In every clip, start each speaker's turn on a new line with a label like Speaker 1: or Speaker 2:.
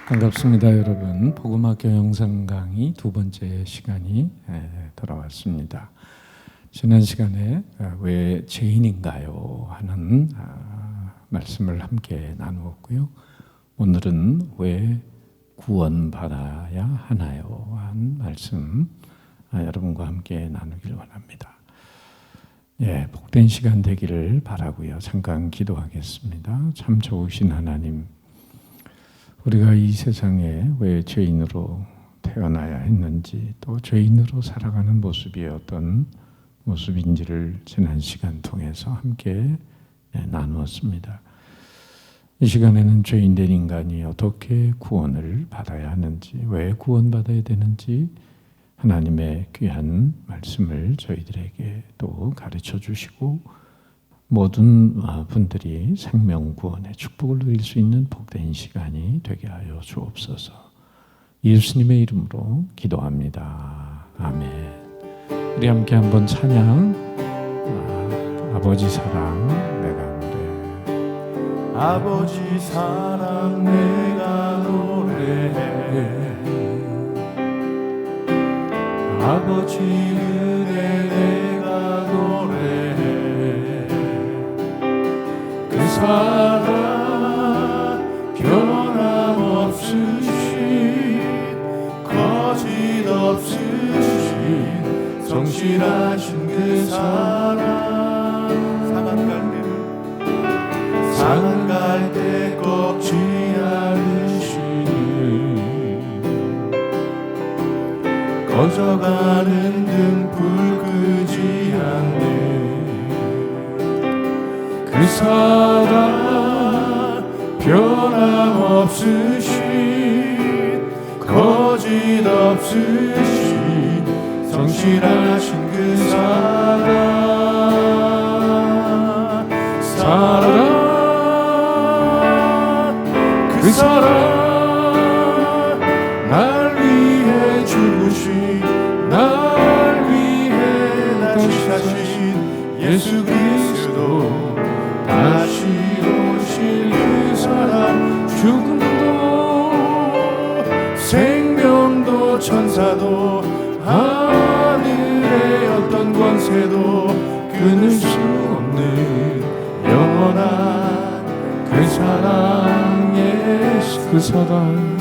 Speaker 1: 반갑습니다, 여러분. 복음학교 영상 강의 두 번째 시간이 돌아왔습니다. 지난 시간에 왜 죄인인가요? 하는 말씀을 함께 나누었고요. 오늘은 왜 구원받아야 하나요? 한 말씀 여러분과 함께 나누길 원합니다. 복된 시간 되기를 바라고요. 잠깐 기도하겠습니다. 참 좋으신 하나님, 우리가 이 세상에 왜 죄인으로 태어나야 했는지, 또 죄인으로 살아가는 모습이 어떤 모습인지를 지난 시간 통해서 함께 나누었습니다. 이 시간에는 죄인된 인간이 어떻게 구원을 받아야 하는지, 왜 구원받아야 되는지 하나님의 귀한 말씀을 저희들에게 또 가르쳐 주시고, 모든 분들이 생명구원의 축복을 누릴 수 있는 복된 시간이 되게 하여 주옵소서. 예수님의 이름으로 기도합니다. 아멘. 우리 함께 한번 찬양, 아버지 사랑 내가 노래해.
Speaker 2: 아버지 사랑 내가 노래해. 아버지 은혜 내가 노래해. 그 사랑 변함없으신, 거짓 없으신, 성실하신 그 사랑. 상한 갈대 꺾지 않으시는, 꺼져가는 등불 끄지 않는 그 사랑, 변함없으신, 거짓 없으신, 성실하신 그 사랑. 그 사랑, 날 위해 죽으신, 날 위해 다시 사신 예수 그리스도, 다시 오실 그 사랑. 죽음도 생명도 천사도 하늘의 어떤 권세도 끊을 수 없는 영원한 그 사랑. 예수 그 사랑,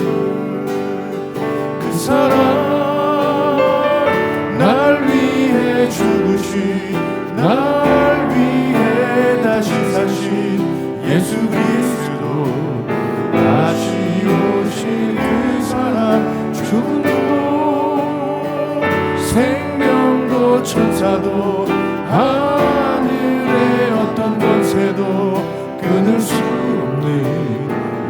Speaker 2: 그 사랑, 날 위해 죽으신, 날 위해 다시 사신 예수 그리스도, 다시 오실 그 사랑. 죽음도 생명도 천사도 하늘의 어떤 권세도 끊을 수 없는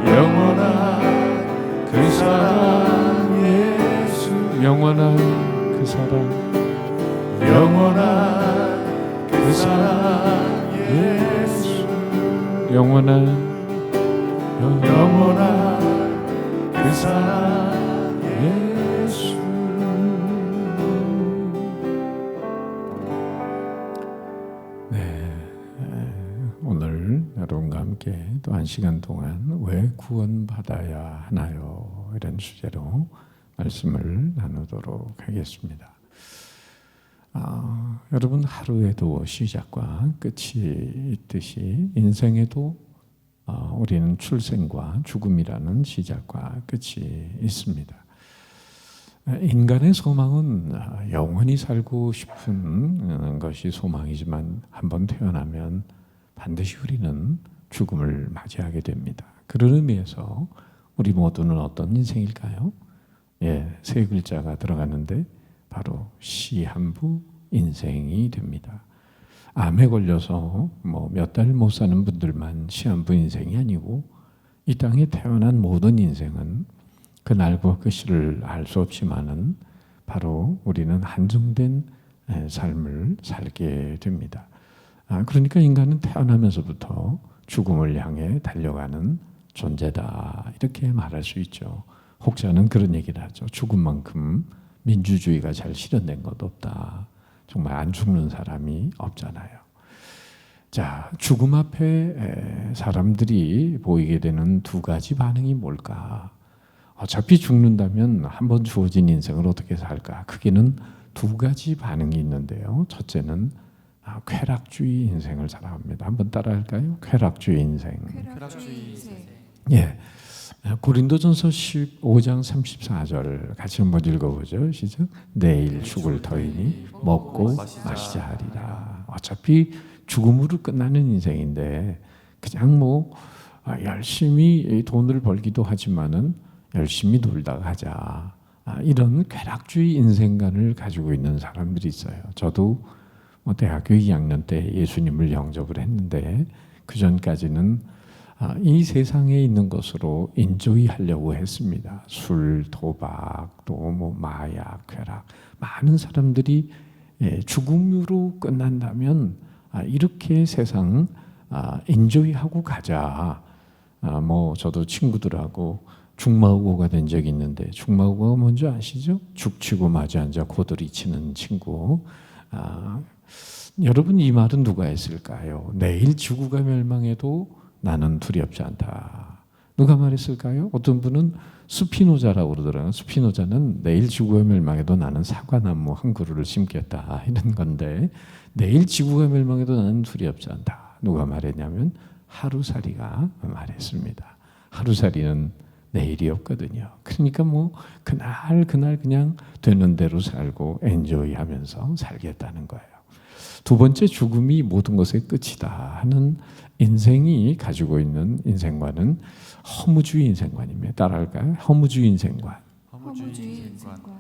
Speaker 2: 영원한 그 사랑. 예수,
Speaker 1: 영원한 그 사랑,
Speaker 2: 영원한 그 사랑. 예수,
Speaker 1: 영원한
Speaker 2: 그 사랑. 예수.
Speaker 1: 오늘 여러분과 함께 또 한 시간 동안 왜 구원받아야 하나요? 이런 주제로 말씀을 나누도록 하겠습니다. 여러분, 하루에도 시작과 끝이 있듯이 인생에도 우리는 출생과 죽음이라는 시작과 끝이 있습니다. 인간의 소망은 영원히 살고 싶은 것이 소망이지만 한번 태어나면 반드시 우리는 죽음을 맞이하게 됩니다. 그런 의미에서 우리 모두는 어떤 인생일까요? 세 글자가 들어가는데 바로 시한부 인생이 됩니다. 암에 걸려서 몇 달 못 사는 분들만 시한부 인생이 아니고, 이 땅에 태어난 모든 인생은 그날과 그 시를 알 수 없지만은 바로 우리는 한정된 삶을 살게 됩니다. 그러니까 인간은 태어나면서부터 죽음을 향해 달려가는 존재다, 이렇게 말할 수 있죠. 혹자는 그런 얘기를 하죠. 죽음만큼 민주주의가 잘 실현된 것 없다. 정말 안 죽는 사람이 없잖아요. 자, 죽음 앞에 사람들이 보이게 되는 두 가지 반응이 뭘까? 어차피 죽는다면 한 번 주어진 인생을 어떻게 살까? 크게는 두 가지 반응이 있는데요. 첫째는 쾌락주의 인생을 살아갑니다. 한번 따라할까요? 쾌락주의 인생.
Speaker 3: 쾌락주의 인생.
Speaker 1: 예. 고린도전서 15장 34절 같이 한번 읽어보죠. 시작. 내일 죽을 터이니 먹고 마시자 하리라. 어차피 죽음으로 끝나는 인생인데 그냥 열심히 돈을 벌기도 하지만은 열심히 놀다가 하자. 이런 쾌락주의 인생관을 가지고 있는 사람들이 있어요. 저도 대학교 2학년 때 예수님을 영접을 했는데 그 전까지는 이 세상에 있는 것으로 인조이 하려고 했습니다. 술, 도박, 또 마약, 쾌락. 많은 사람들이 죽음으로 끝난다면 이렇게 세상 인조이 하고 가자. 저도 친구들하고 죽마우고가 된 적이 있는데 죽마우고가 뭔지 아시죠? 죽치고 마주 앉아 고돌이 치는 친구. 여러분 이 말은 누가 했을까요? 내일 지구가 멸망해도 나는 두렵지 않다. 누가 말했을까요? 어떤 분은 스피노자라고 그러더라고요. 스피노자는 내일 지구가 멸망해도 나는 사과나무 한 그루를 심겠다 이런 건데 내일 지구가 멸망해도 나는 두렵지 않다. 누가 말했냐면 하루살이가 말했습니다. 하루살이는 내일이 없거든요. 그러니까 그날 그냥 되는 대로 살고 엔조이 하면서 살겠다는 거예요. 두 번째, 죽음이 모든 것의 끝이다 하는 인생이 가지고 있는 인생관은 허무주의 인생관입니다. 따라할까요? 허무주의 인생관.
Speaker 3: 허무주의 인생관.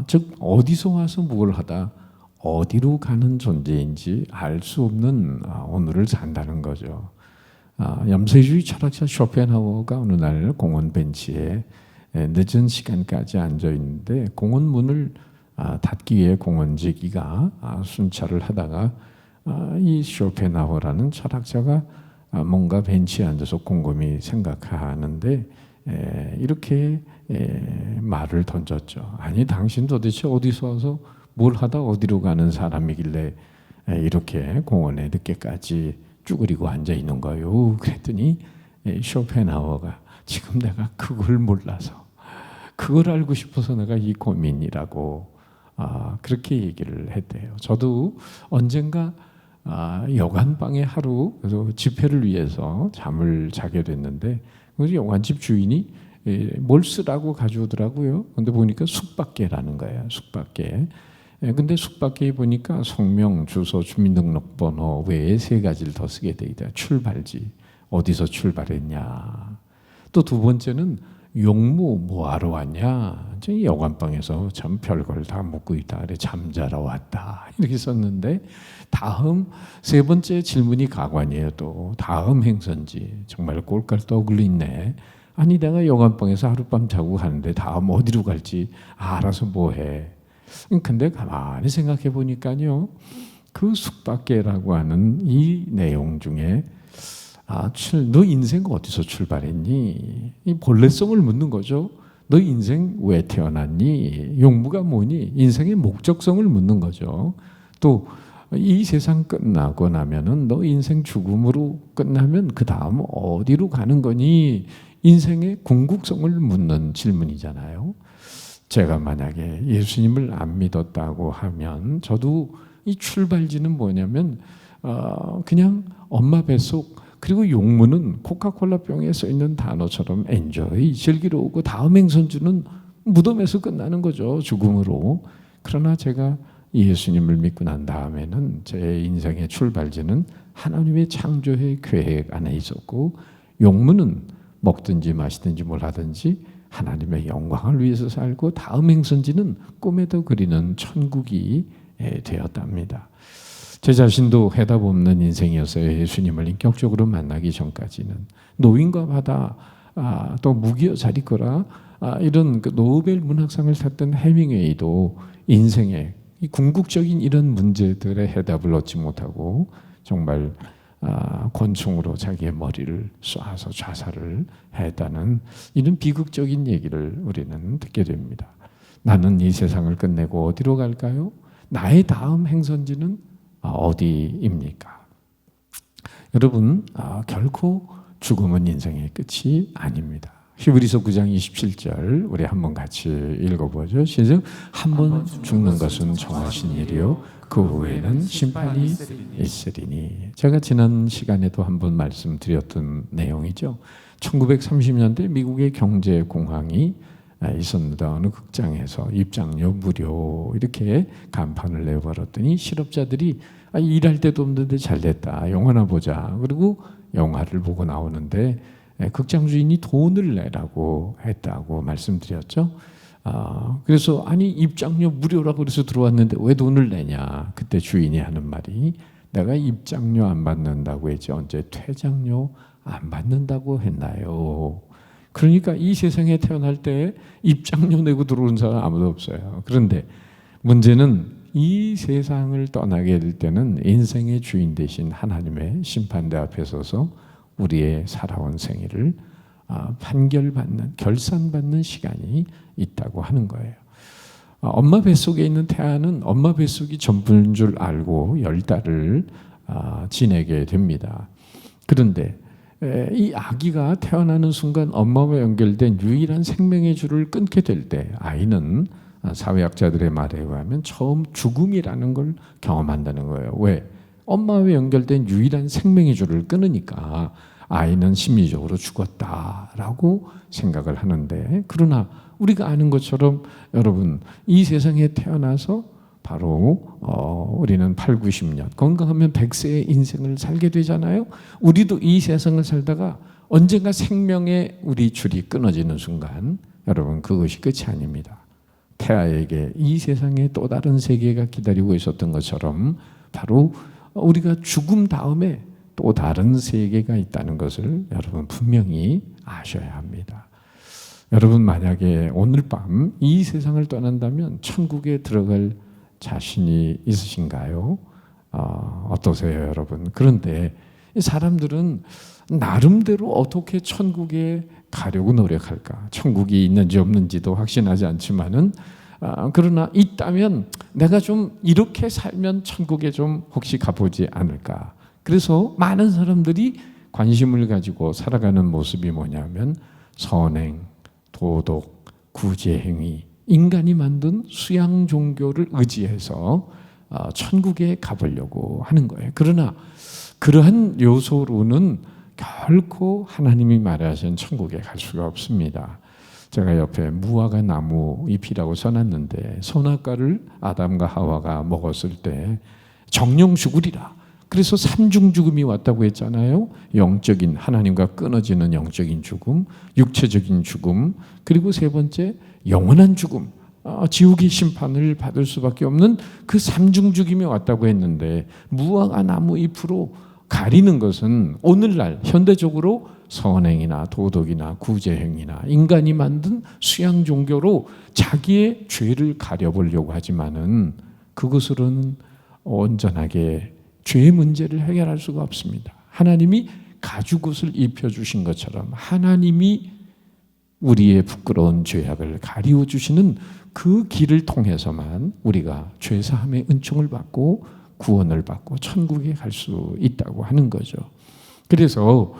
Speaker 1: 즉 어디서 와서 뭘 하다 어디로 가는 존재인지 알 수 없는 오늘을 산다는 거죠. 염세주의 철학자 쇼펜하우어가 어느 날 공원 벤치에 늦은 시간까지 앉아 있는데 공원 문을 닫기 위해 공원지기가 순찰을 하다가 이 쇼펜하우어라는 철학자가 뭔가 벤치에 앉아서 곰곰이 생각하는데 이렇게 말을 던졌죠. 아니 당신 도대체 어디서 와서 뭘 하다 어디로 가는 사람이길래 이렇게 공원에 늦게까지 쭈그리고 앉아 있는 거요. 그랬더니 쇼펜하우어가 지금 내가 그걸 몰라서 그걸 알고 싶어서 내가 이 고민이라고 그렇게 얘기를 했대요. 저도 언젠가 여관방에 하루 집회를 위해서 잠을 자게 됐는데 여관집 주인이 뭘 쓰라고 가져오더라고요. 근데 보니까 숙박계라는 거예요. 숙박계. 근데 숙박계에 보니까 성명, 주소, 주민등록번호 외에 3가지를 더 쓰게 돼 있다. 출발지, 어디서 출발했냐. 또 두 번째는 용무 뭐하러 왔냐. 여관방에서 참 별걸 다 묻고 있다. 그래 잠자러 왔다. 이렇게 썼는데 다음 3번째 질문이 가관이에요. 또 다음 행선지 정말 꼴깔떡을 있네. 아니 내가 여관방에서 하룻밤 자고 가는데 다음 어디로 갈지 알아서 뭐해. 근데 가만히 생각해 보니까요, 그 숙박계라고 하는 이 내용 중에 너 인생 어디서 출발했니? 이 본래성을 묻는 거죠. 너 인생 왜 태어났니? 용무가 뭐니? 인생의 목적성을 묻는 거죠. 또 이 세상 끝나고 나면은 너 인생 죽음으로 끝나면 그 다음 어디로 가는 거니? 인생의 궁극성을 묻는 질문이잖아요. 제가 만약에 예수님을 안 믿었다고 하면 저도 이 출발지는 뭐냐면 그냥 엄마 뱃속 그리고 용무는 코카콜라 병에 써 있는 단어처럼 엔조이 즐기러오고 다음 행선주는 무덤에서 끝나는 거죠. 죽음으로. 그러나 제가 예수님을 믿고 난 다음에는 제 인생의 출발지는 하나님의 창조의 계획 안에 있었고 용무는 먹든지 마시든지 뭘 하든지 하나님의 영광을 위해서 살고 다음 행선지는 꿈에도 그리는 천국이 되었답니다. 제 자신도 해답 없는 인생이었어요. 예수님을 인격적으로 만나기 전까지는. 노인과 바다, 또 무기여 자리거라 이런 그 노벨 문학상을 탔던 해밍웨이도 인생의 이 궁극적인 이런 문제들의 해답을 얻지 못하고 정말 권총으로 자기의 머리를 쏴서 자살을 했다는 이런 비극적인 얘기를 우리는 듣게 됩니다. 나는 이 세상을 끝내고 어디로 갈까요? 나의 다음 행선지는 어디입니까? 여러분, 결코 죽음은 인생의 끝이 아닙니다. 히브리서 9장 27절 우리 한번 같이 읽어보죠. 시작. 한 번 죽는 것은 정하신 일이요 그 후에는 심판이 있으리니. 제가 지난 시간에도 한번 말씀드렸던 내용이죠. 1930년대 미국의 경제 공황이 있었는데 어느 극장에서 입장료 무료 이렇게 간판을 내버렸더니 실업자들이 일할 데도 없는데 잘됐다, 영화나 보자. 그리고 영화를 보고 나오는데 극장 주인이 돈을 내라고 했다고 말씀드렸죠. 그래서 아니 입장료 무료라고 그래서 들어왔는데 왜 돈을 내냐. 그때 주인이 하는 말이 내가 입장료 안 받는다고 했지 언제 퇴장료 안 받는다고 했나요? 그러니까 이 세상에 태어날 때 입장료 내고 들어온 사람 아무도 없어요. 그런데 문제는 이 세상을 떠나게 될 때는 인생의 주인 되신 하나님의 심판대 앞에 서서 우리의 살아온 생애를 판결받는, 결산받는 시간이 있다고 하는 거예요. 엄마 뱃속에 있는 태아는 엄마 뱃속이 전부인 줄 알고 10달을 지내게 됩니다. 그런데 이 아기가 태어나는 순간 엄마와 연결된 유일한 생명의 줄을 끊게 될 때 아이는 사회학자들의 말에 의하면 처음 죽음이라는 걸 경험한다는 거예요. 왜? 엄마와 연결된 유일한 생명의 줄을 끊으니까 아이는 심리적으로 죽었다라고 생각을 하는데, 그러나 우리가 아는 것처럼 여러분 이 세상에 태어나서 바로 우리는 8, 90년 건강하면 100세의 인생을 살게 되잖아요. 우리도 이 세상을 살다가 언젠가 생명의 우리 줄이 끊어지는 순간 여러분 그것이 끝이 아닙니다. 태아에게 이 세상에 또 다른 세계가 기다리고 있었던 것처럼 바로 우리가 죽음 다음에 또 다른 세계가 있다는 것을 여러분 분명히 아셔야 합니다. 여러분 만약에 오늘 밤 이 세상을 떠난다면 천국에 들어갈 자신이 있으신가요? 어떠세요, 여러분? 그런데 사람들은 나름대로 어떻게 천국에 가려고 노력할까? 천국이 있는지 없는지도 확신하지 않지만은 그러나 있다면 내가 좀 이렇게 살면 천국에 좀 혹시 가보지 않을까? 그래서 많은 사람들이 관심을 가지고 살아가는 모습이 뭐냐면 선행, 도덕, 구제행위, 인간이 만든 수양 종교를 의지해서 천국에 가보려고 하는 거예요. 그러나 그러한 요소로는 결코 하나님이 말하신 천국에 갈 수가 없습니다. 제가 옆에 무화과 나무 잎이라고 써놨는데 선악과를 아담과 하와가 먹었을 때 정령 죽으리라. 그래서 삼중 죽음이 왔다고 했잖아요. 영적인 하나님과 끊어지는 영적인 죽음, 육체적인 죽음, 그리고 세 번째 영원한 죽음, 지옥의 심판을 받을 수밖에 없는 그 삼중 죽음이 왔다고 했는데 무화과 나무 잎으로 가리는 것은 오늘날 현대적으로 선행이나 도덕이나 구제행위나 인간이 만든 수양 종교로 자기의 죄를 가려보려고 하지만은 그것으로는 온전하게 죄의 문제를 해결할 수가 없습니다. 하나님이 가죽옷을 입혀주신 것처럼 하나님이 우리의 부끄러운 죄악을 가리워 주시는 그 길을 통해서만 우리가 죄사함의 은총을 받고 구원을 받고 천국에 갈 수 있다고 하는 거죠. 그래서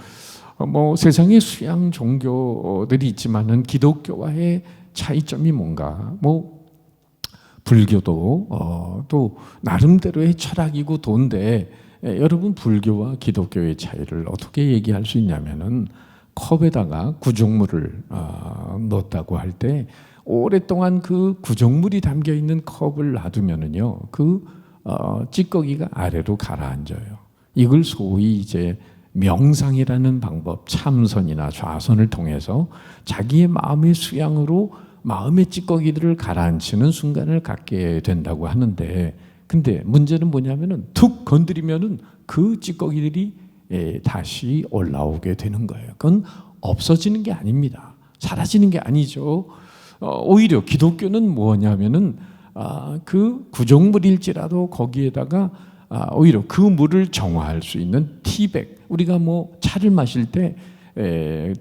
Speaker 1: 세상에 수양 종교들이 있지만은 기독교와의 차이점이 뭔가? 불교도 또 나름대로의 철학이고 도인데 여러분 불교와 기독교의 차이를 어떻게 얘기할 수 있냐면은 컵에다가 구정물을 넣었다고 할 때 오랫동안 그 구정물이 담겨 있는 컵을 놔두면은요 그 찌꺼기가 아래로 가라앉아요. 이걸 소위 이제 명상이라는 방법, 참선이나 좌선을 통해서 자기의 마음의 수양으로 마음의 찌꺼기들을 가라앉히는 순간을 갖게 된다고 하는데, 근데 문제는 뭐냐면은 툭 건드리면은 그 찌꺼기들이 다시 올라오게 되는 거예요. 그건 없어지는 게 아닙니다. 사라지는 게 아니죠. 오히려 기독교는 뭐냐면은 그 구정물일지라도 거기에다가 오히려 그 물을 정화할 수 있는 티백, 우리가 차를 마실 때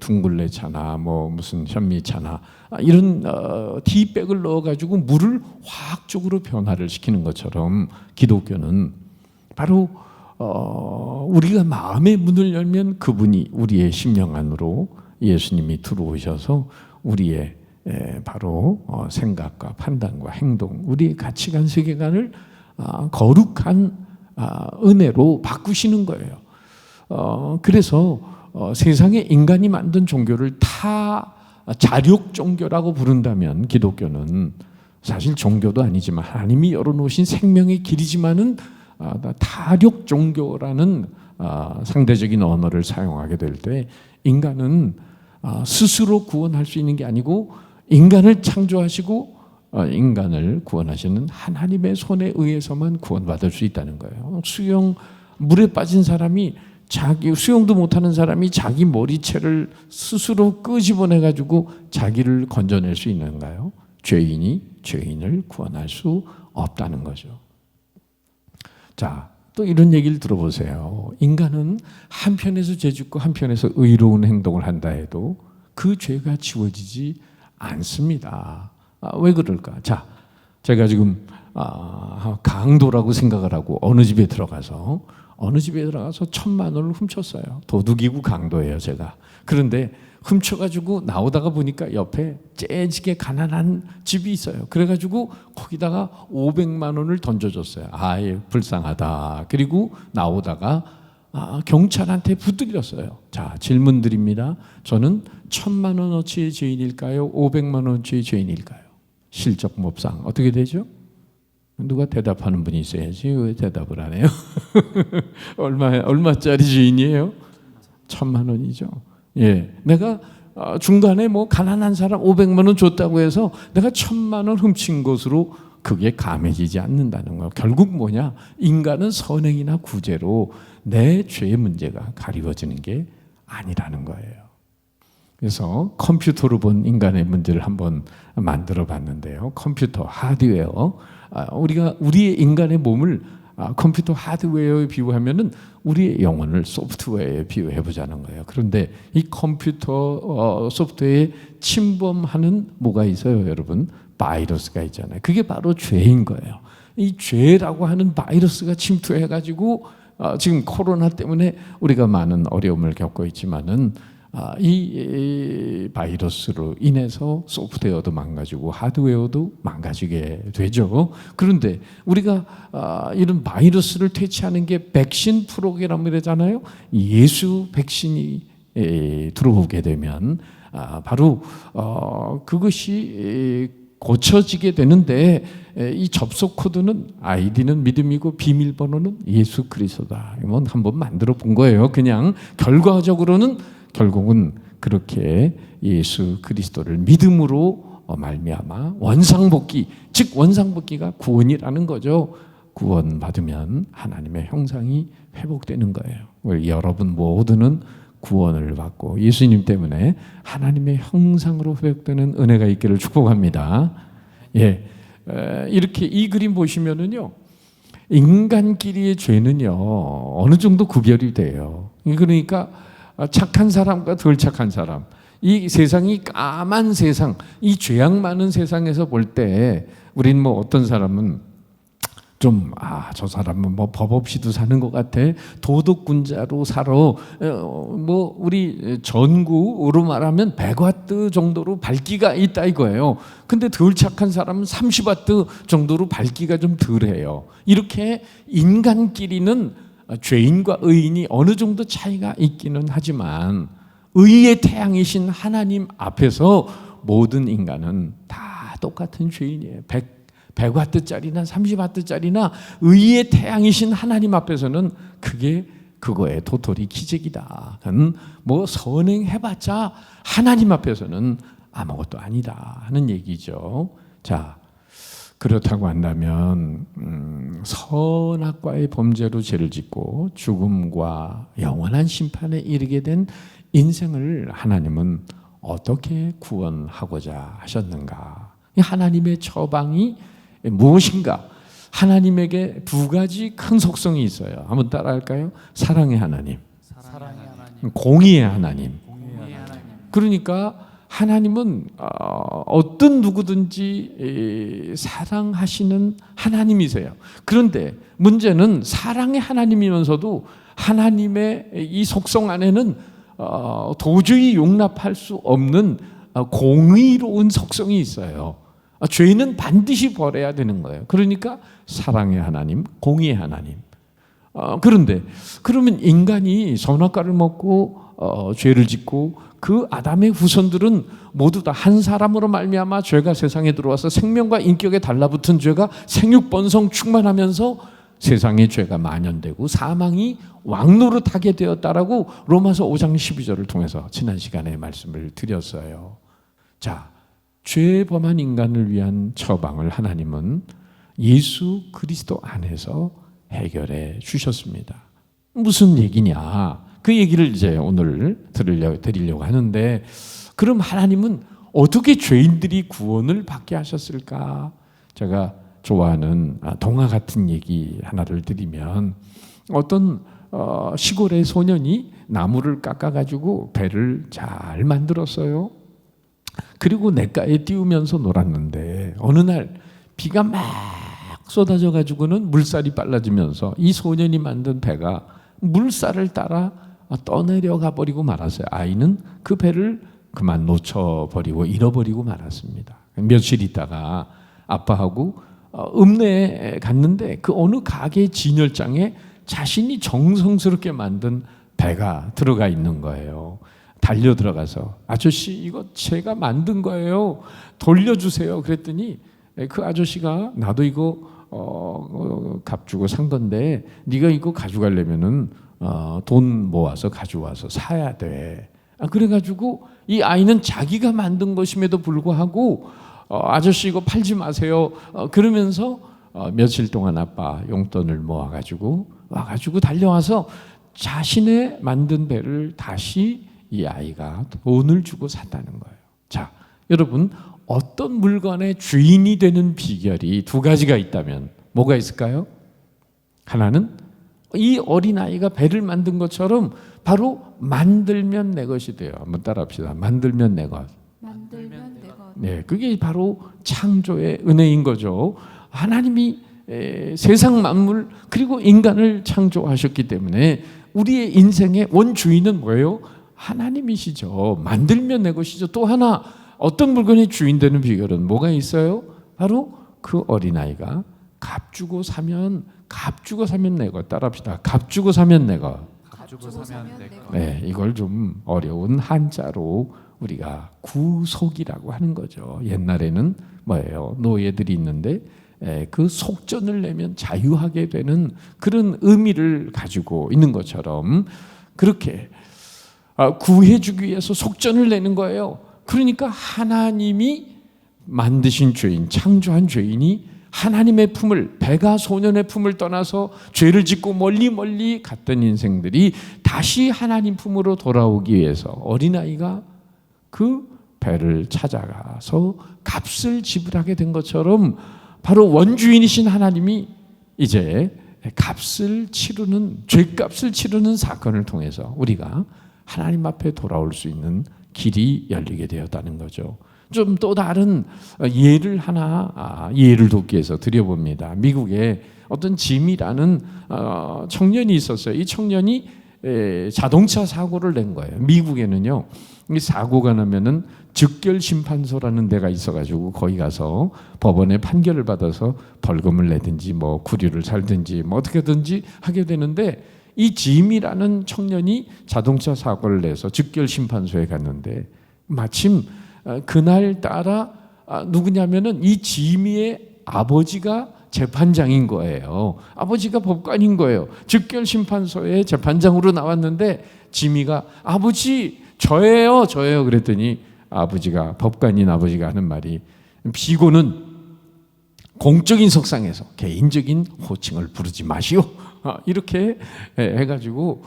Speaker 1: 둥글레 차나 무슨 현미차나 이런 티백을 넣어가지고 물을 화학적으로 변화를 시키는 것처럼 기독교는 바로 우리가 마음의 문을 열면 그분이 우리의 심령 안으로 예수님이 들어오셔서 우리의 바로 생각과 판단과 행동, 우리의 가치관, 세계관을 거룩한 은혜로 바꾸시는 거예요. 그래서 세상에 인간이 만든 종교를 다 자력 종교라고 부른다면 기독교는 사실 종교도 아니지만 하나님이 열어놓으신 생명의 길이지만은 타력 종교라는 상대적인 언어를 사용하게 될 때 인간은 스스로 구원할 수 있는 게 아니고 인간을 창조하시고 인간을 구원하시는 하나님의 손에 의해서만 구원받을 수 있다는 거예요. 물에 빠진 사람이 수영도 못하는 사람이 자기 머리채를 스스로 끄집어내 가지고 자기를 건져낼 수 있는가요? 죄인이 죄인을 구원할 수 없다는 거죠. 자, 또 이런 얘기를 들어보세요. 인간은 한편에서 죄 짓고 한편에서 의로운 행동을 한다 해도 그 죄가 지워지지 않습니다. 왜 그럴까? 자, 제가 지금 강도라고 생각을 하고 어느 집에 들어가서 1,000만 원을 훔쳤어요. 도둑이고 강도예요, 제가. 그런데 훔쳐가지고 나오다가 보니까 옆에 째지게 가난한 집이 있어요. 그래가지고 거기다가 500만 원을 던져줬어요. 아예 불쌍하다. 그리고 나오다가 경찰한테 붙들렸어요. 자, 질문 드립니다. 저는 1,000만 원어치의 죄인일까요? 500만 원어치의 죄인일까요? 실적법상 어떻게 되죠? 누가 대답하는 분이 있어야지. 왜 대답을 안 해요? 얼마짜리 죄인이에요? 1,000만 원이죠. 예, 내가 중간에 뭐 가난한 사람 500만 원 줬다고 해서 내가 1,000만 원 훔친 것으로 그게 감해지지 않는다는 거예요. 결국 뭐냐? 인간은 선행이나 구제로 내 죄의 문제가 가리워지는 게 아니라는 거예요. 그래서 컴퓨터로 본 인간의 문제를 한번 만들어 봤는데요. 컴퓨터 하드웨어, 우리의 인간의 몸을 컴퓨터 하드웨어에 비유하면은 우리의 영혼을 소프트웨어에 비유해 보자는 거예요. 그런데 이 컴퓨터 소프트웨어에 침범하는 뭐가 있어요, 여러분? 바이러스가 있잖아요. 그게 바로 죄인 거예요. 이 죄라고 하는 바이러스가 침투해 가지고 지금 코로나 때문에 우리가 많은 어려움을 겪고 있지만은 이 바이러스로 인해서 소프트웨어도 망가지고 하드웨어도 망가지게 되죠. 그런데 우리가 이런 바이러스를 퇴치하는 게 백신 프로그램이라잖아요. 예수 백신이 들어오게 되면 바로 그것이 고쳐지게 되는데 이 접속 코드는 아이디는 믿음이고 비밀번호는 예수 그리스도다. 이건 한번 만들어 본 거예요. 그냥 결과적으로는 결국은 그렇게 예수 그리스도를 믿음으로 말미암아 원상복귀, 즉 원상복귀가 구원이라는 거죠. 구원받으면 하나님의 형상이 회복되는 거예요. 우리 여러분 모두는 구원을 받고 예수님 때문에 하나님의 형상으로 회복되는 은혜가 있기를 축복합니다. 예, 이렇게 이 그림 보시면은요, 인간끼리의 죄는요 어느 정도 구별이 돼요. 그러니까 착한 사람과 덜 착한 사람, 이 세상이 까만 세상, 이 죄악 많은 세상에서 볼 때 우리는 뭐 어떤 사람은 좀 저 사람은 뭐 법 없이도 사는 것 같아, 도덕군자로 살아, 뭐 우리 전구로 말하면 100와트 정도로 밝기가 있다 이거예요. 근데 덜 착한 사람은 30와트 정도로 밝기가 좀 덜해요. 이렇게 인간끼리는 죄인과 의인이 어느 정도 차이가 있기는 하지만 의의 태양이신 하나님 앞에서 모든 인간은 다 똑같은 죄인이에요. 100와트짜리나 30와트짜리나 의의 태양이신 하나님 앞에서는 그거에 도토리 기적이다. 뭐 선행해봤자 하나님 앞에서는 아무것도 아니다 하는 얘기죠. 자, 그렇다고 한다면 선악과의 범죄로 죄를 짓고 죽음과 영원한 심판에 이르게 된 인생을 하나님은 어떻게 구원하고자 하셨는가? 하나님의 처방이 무엇인가? 하나님에게 두 가지 큰 속성이 있어요. 한번 따라할까요? 사랑의 하나님, 공의의 하나님. 그러니까 하나님은 어떤 누구든지 사랑하시는 하나님이세요. 그런데 문제는 사랑의 하나님이면서도 하나님의 이 속성 안에는 도저히 용납할 수 없는 공의로운 속성이 있어요. 죄는 반드시 벌해야 되는 거예요. 그러니까 사랑의 하나님, 공의의 하나님. 그런데 그러면 인간이 선악과를 먹고 죄를 짓고 그 아담의 후손들은 모두 다 한 사람으로 말미암아 죄가 세상에 들어와서 생명과 인격에 달라붙은 죄가 생육번성 충만하면서 세상의 죄가 만연되고 사망이 왕노릇하게 되었다라고 로마서 5장 12절을 통해서 지난 시간에 말씀을 드렸어요. 자, 죄 범한 인간을 위한 처방을 하나님은 예수 그리스도 안에서 해결해 주셨습니다. 무슨 얘기냐? 그 얘기를 이제 오늘 드리려고 하는데, 그럼 하나님은 어떻게 죄인들이 구원을 받게 하셨을까? 제가 좋아하는 동화 같은 얘기 하나를 드리면, 어떤 시골의 소년이 나무를 깎아가지고 배를 잘 만들었어요. 그리고 냇가에 띄우면서 놀았는데 어느 날 비가 막 쏟아져 가지고는 물살이 빨라지면서 이 소년이 만든 배가 물살을 따라 떠내려가 버리고 말았어요. 아이는 그 배를 그만 놓쳐버리고 잃어버리고 말았습니다. 며칠 있다가 아빠하고 읍내에 갔는데 그 어느 가게 진열장에 자신이 정성스럽게 만든 배가 들어가 있는 거예요. 달려 들어가서 아저씨 이거 제가 만든 거예요. 돌려주세요. 그랬더니 그 아저씨가 나도 이거 값 주고 산 건데 네가 이거 가져가려면은 돈 모아서 가져와서 사야 돼. 그래가지고 이 아이는 자기가 만든 것임에도 불구하고 아저씨 이거 팔지 마세요. 그러면서 며칠 동안 아빠 용돈을 모아가지고 와가지고 달려와서 자신의 만든 배를 다시 이 아이가 돈을 주고 샀다는 거예요. 자, 여러분 어떤 물건의 주인이 되는 비결이 두 가지가 있다면 뭐가 있을까요? 하나는 이 어린아이가 배를 만든 것처럼 바로 만들면 내 것이 돼요. 한번 따라합시다. 만들면 내 것.
Speaker 3: 만들면 내 것.
Speaker 1: 네, 그게 바로 창조의 은혜인 거죠. 하나님이 세상 만물 그리고 인간을 창조하셨기 때문에 우리의 인생의 원주인은 뭐예요? 하나님이시죠. 만들면 내 것이죠. 또 하나 어떤 물건의 주인 되는 비결은 뭐가 있어요? 바로 그 어린아이가 값 주고 사면 내 것. 따라합시다. 값 주고 사면 내 것.
Speaker 3: 값 주고 사면 내 것.
Speaker 1: 네, 이걸 좀 어려운 한자로 우리가 구속이라고 하는 거죠. 옛날에는 뭐예요? 노예들이 있는데 그 속전을 내면 자유하게 되는 그런 의미를 가지고 있는 것처럼 그렇게 구해주기 위해서 속전을 내는 거예요. 그러니까 하나님이 만드신 죄인, 창조한 죄인이 하나님의 품을, 배가 소년의 품을 떠나서 죄를 짓고 멀리 갔던 인생들이 다시 하나님 품으로 돌아오기 위해서 어린아이가 그 배를 찾아가서 값을 지불하게 된 것처럼 바로 원주인이신 하나님이 이제 값을 치르는, 죄값을 치르는 사건을 통해서 우리가 하나님 앞에 돌아올 수 있는 길이 열리게 되었다는 거죠. 좀 또 다른 예를 하나 예를 돕기 위해서 드려봅니다. 미국에 어떤 짐이라는 청년이 있었어요. 이 청년이 자동차 사고를 낸 거예요. 미국에는요, 이 사고가 나면은 즉결심판소라는 데가 있어가지고 거기 가서 법원에 판결을 받아서 벌금을 내든지 뭐 구류를 살든지 뭐 어떻게든지 하게 되는데, 이 짐이라는 청년이 자동차 사고를 내서 즉결심판소에 갔는데 마침 그날 따라 누구냐면은 이 짐이의 아버지가 재판장인 거예요. 아버지가 법관인 거예요. 즉결심판소에 재판장으로 나왔는데 지미가 아버지 저예요 그랬더니 아버지가, 법관인 아버지가 하는 말이, 피고는 공적인 석상에서 개인적인 호칭을 부르지 마시오, 이렇게 해가지고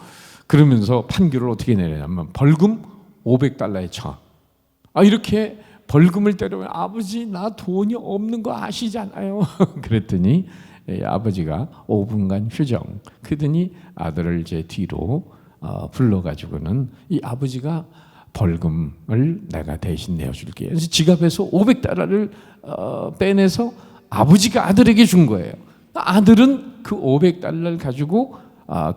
Speaker 1: 그러면서 판결을 어떻게 내리냐면 벌금 $500에 처. 이렇게 벌금을 때리면 아버지 나 돈이 없는 거 아시잖아요. 그랬더니 아버지가 5분간 휴정. 그러더니 아들을 이제 뒤로 불러가지고는 이 아버지가 벌금을 내가 대신 내어줄게. 그래서 지갑에서 $500를 빼내서 아버지가 아들에게 준 거예요. 아들은 그 $500를 가지고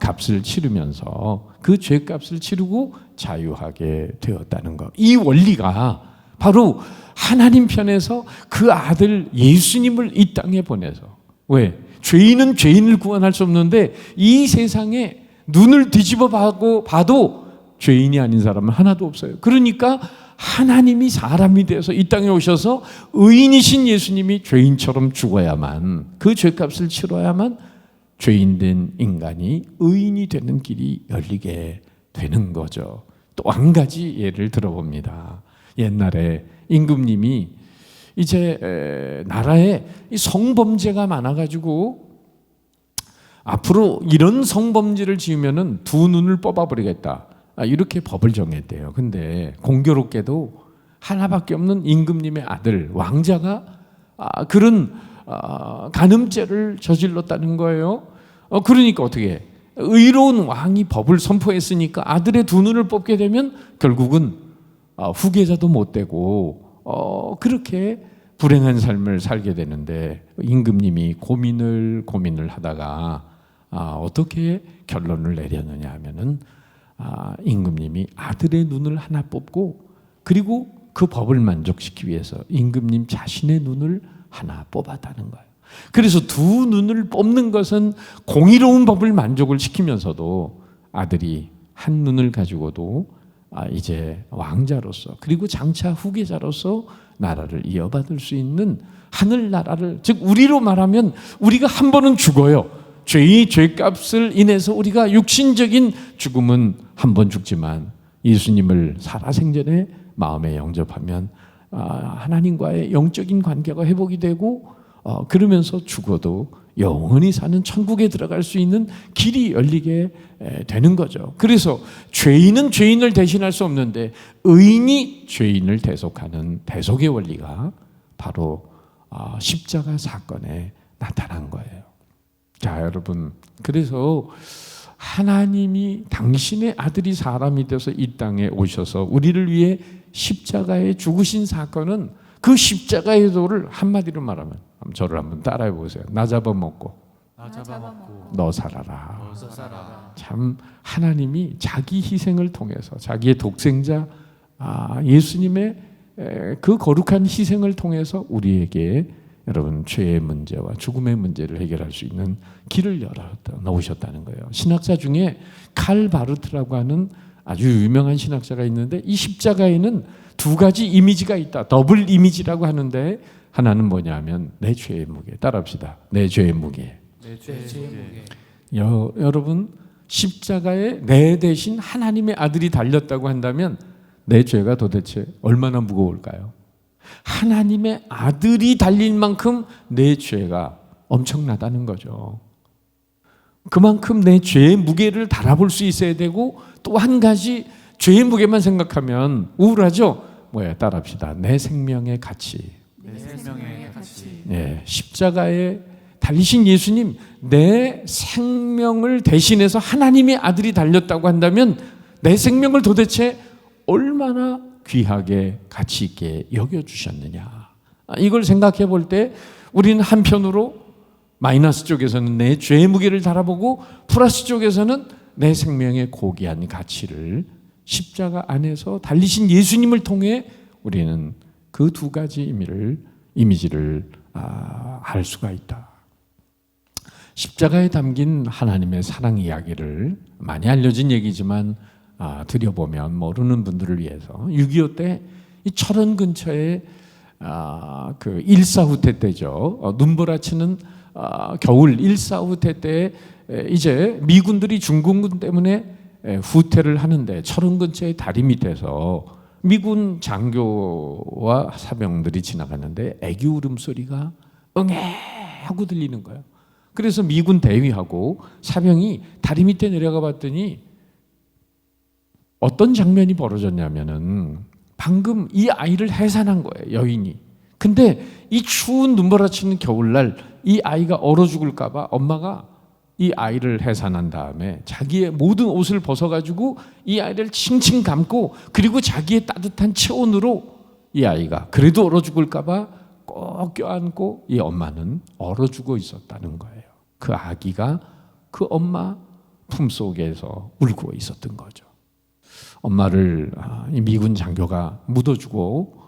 Speaker 1: 값을 치르면서 그 죄값을 치르고 자유하게 되었다는 것. 이 원리가 바로 하나님 편에서 그 아들 예수님을 이 땅에 보내서, 왜? 죄인은 죄인을 구원할 수 없는데 이 세상에 눈을 뒤집어 봐도 죄인이 아닌 사람은 하나도 없어요. 그러니까 하나님이 사람이 되어서 이 땅에 오셔서 의인이신 예수님이 죄인처럼 죽어야만, 그 죄값을 치러야만 죄인된 인간이 의인이 되는 길이 열리게 되는 거죠. 또 한 가지 예를 들어봅니다. 옛날에 임금님이 이제 나라에 성범죄가 많아가지고 앞으로 이런 성범죄를 지으면은 두 눈을 뽑아버리겠다, 이렇게 법을 정했대요. 근데 공교롭게도 하나밖에 없는 임금님의 아들 왕자가 그런 간음죄를 저질렀다는 거예요. 그러니까 어떻게 해? 의로운 왕이 법을 선포했으니까 아들의 두 눈을 뽑게 되면 결국은 후계자도 못 되고 그렇게 불행한 삶을 살게 되는데, 임금님이 고민을 하다가 어떻게 결론을 내렸느냐 하면은 임금님이 아들의 눈을 하나 뽑고, 그리고 그 법을 만족시키기 위해서 임금님 자신의 눈을 하나 뽑았다는 거예요. 그래서 두 눈을 뽑는 것은 공의로운 법을 만족을 시키면서도 아들이 한 눈을 가지고도 이제 왕자로서, 그리고 장차 후계자로서 나라를 이어받을 수 있는 하늘나라를, 즉 우리로 말하면 우리가 한 번은 죽어요. 죄의 죄값을 인해서 우리가 육신적인 죽음은 한 번 죽지만 예수님을 살아생전에 마음에 영접하면 하나님과의 영적인 관계가 회복이 되고 그러면서 죽어도 영원히 사는 천국에 들어갈 수 있는 길이 열리게 되는 거죠. 그래서 죄인은 죄인을 대신할 수 없는데 의인이 죄인을 대속하는 대속의 원리가 바로 십자가 사건에 나타난 거예요. 자, 여러분, 그래서 하나님이 당신의 아들이 사람이 돼서 이 땅에 오셔서 우리를 위해 십자가에 죽으신 사건은, 그 십자가의 도를 한마디로 말하면, 저를 한번 따라해 보세요. 나 잡아먹고 너 살아라. 참 하나님이 자기 희생을 통해서, 자기의 독생자 예수님의 그 거룩한 희생을 통해서 우리에게 여러분 죄의 문제와 죽음의 문제를 해결할 수 있는 길을 넣으셨다는 거예요. 신학자 중에 칼 바르트라고 하는 아주 유명한 신학자가 있는데, 이 십자가에는 두 가지 이미지가 있다. 더블 이미지라고 하는데, 하나는 뭐냐면 내 죄의 무게. 따라합시다. 내 죄의 무게.
Speaker 2: 내 죄의 무게.
Speaker 1: 여러분, 십자가에 내 대신 하나님의 아들이 달렸다고 한다면 내 죄가 도대체 얼마나 무거울까요? 하나님의 아들이 달릴 만큼 내 죄가 엄청나다는 거죠. 그만큼 내 죄의 무게를 달아볼 수 있어야 되고, 또 한 가지, 죄의 무게만 생각하면 우울하죠? 뭐야? 따라합시다. 내 생명의 가치.
Speaker 2: 내 생명의 가치.
Speaker 1: 네, 십자가에 달리신 예수님, 내 생명을 대신해서 하나님의 아들이 달렸다고 한다면 내 생명을 도대체 얼마나 귀하게 가치 있게 여겨주셨느냐. 이걸 생각해 볼 때 우리는 한편으로 마이너스 쪽에서는 내 죄의 무게를 달아보고, 플러스 쪽에서는 내 생명의 고귀한 가치를 십자가 안에서 달리신 예수님을 통해 우리는 그 두 가지 이미지를 알 수가 있다. 십자가에 담긴 하나님의 사랑 이야기를, 많이 알려진 얘기지만 드려보면 모르는 분들을 위해서, 6.25 때 이 철원 근처에 그 일사후퇴 때죠. 눈보라치는 겨울 일사후퇴 때 이제 미군들이 중공군 때문에 후퇴를 하는데, 철원 근처의 다리 밑에서 미군 장교와 사병들이 지나가는데 애기 울음소리가 응애 하고 들리는 거예요. 그래서 미군 대위하고 사병이 다리 밑에 내려가 봤더니 어떤 장면이 벌어졌냐면은, 방금 이 아이를 해산한 거예요, 여인이. 근데 이 추운 눈보라치는 겨울날 이 아이가 얼어 죽을까 봐 엄마가 이 아이를 해산한 다음에 자기의 모든 옷을 벗어가지고 이 아이를 칭칭 감고, 그리고 자기의 따뜻한 체온으로 이 아이가 그래도 얼어 죽을까 봐 꼭 껴안고, 이 엄마는 얼어 죽어 있었다는 거예요. 그 아기가 그 엄마 품속에서 울고 있었던 거죠. 엄마를 이 미군 장교가 묻어주고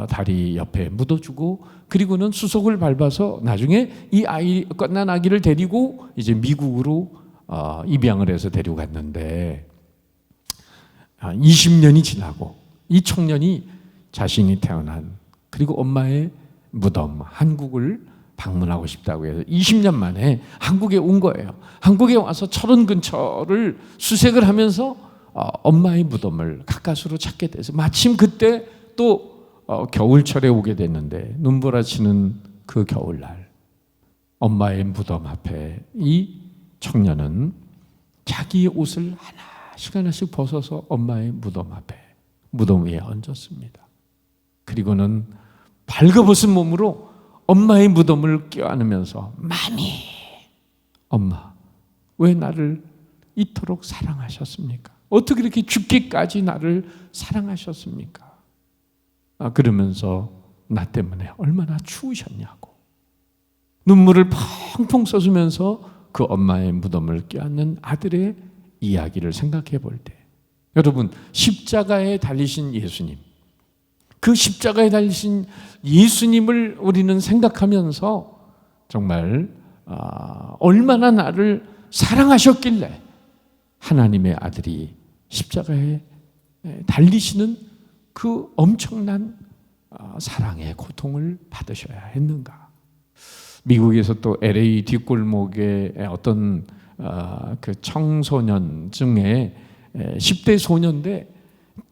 Speaker 1: 다리 옆에 묻어주고 그리고는 수속을 밟아서 나중에 이 아이 끝난 아기를 데리고 이제 미국으로 입양을 해서 데리고 갔는데 20년이 지나고 이 청년이 자신이 태어난 그리고 엄마의 무덤 한국을 방문하고 싶다고 해서 20년 만에 한국에 온 거예요. 한국에 와서 철원 근처를 수색을 하면서 엄마의 무덤을 가까스로 찾게 돼서 마침 그때 또 겨울철에 오게 됐는데 눈보라치는 그 겨울날 엄마의 무덤 앞에 이 청년은 자기의 옷을 하나씩 벗어서 엄마의 무덤 앞에 무덤 위에 얹었습니다. 그리고는 발가벗은 몸으로 엄마의 무덤을 껴안으면서 마미, 엄마, 왜 나를 이토록 사랑하셨습니까? 어떻게 이렇게 죽기까지 나를 사랑하셨습니까? 그러면서 나 때문에 얼마나 추우셨냐고 눈물을 펑펑 쏟으면서 그 엄마의 무덤을 껴안는 아들의 이야기를 생각해 볼 때 여러분 십자가에 달리신 예수님 그 십자가에 달리신 예수님을 우리는 생각하면서 정말 얼마나 나를 사랑하셨길래 하나님의 아들이 십자가에 달리시는 그 엄청난 사랑의 고통을 받으셔야 했는가. 미국에서 또 LA 뒷골목에 어떤 그 청소년 중에 10대 소년인데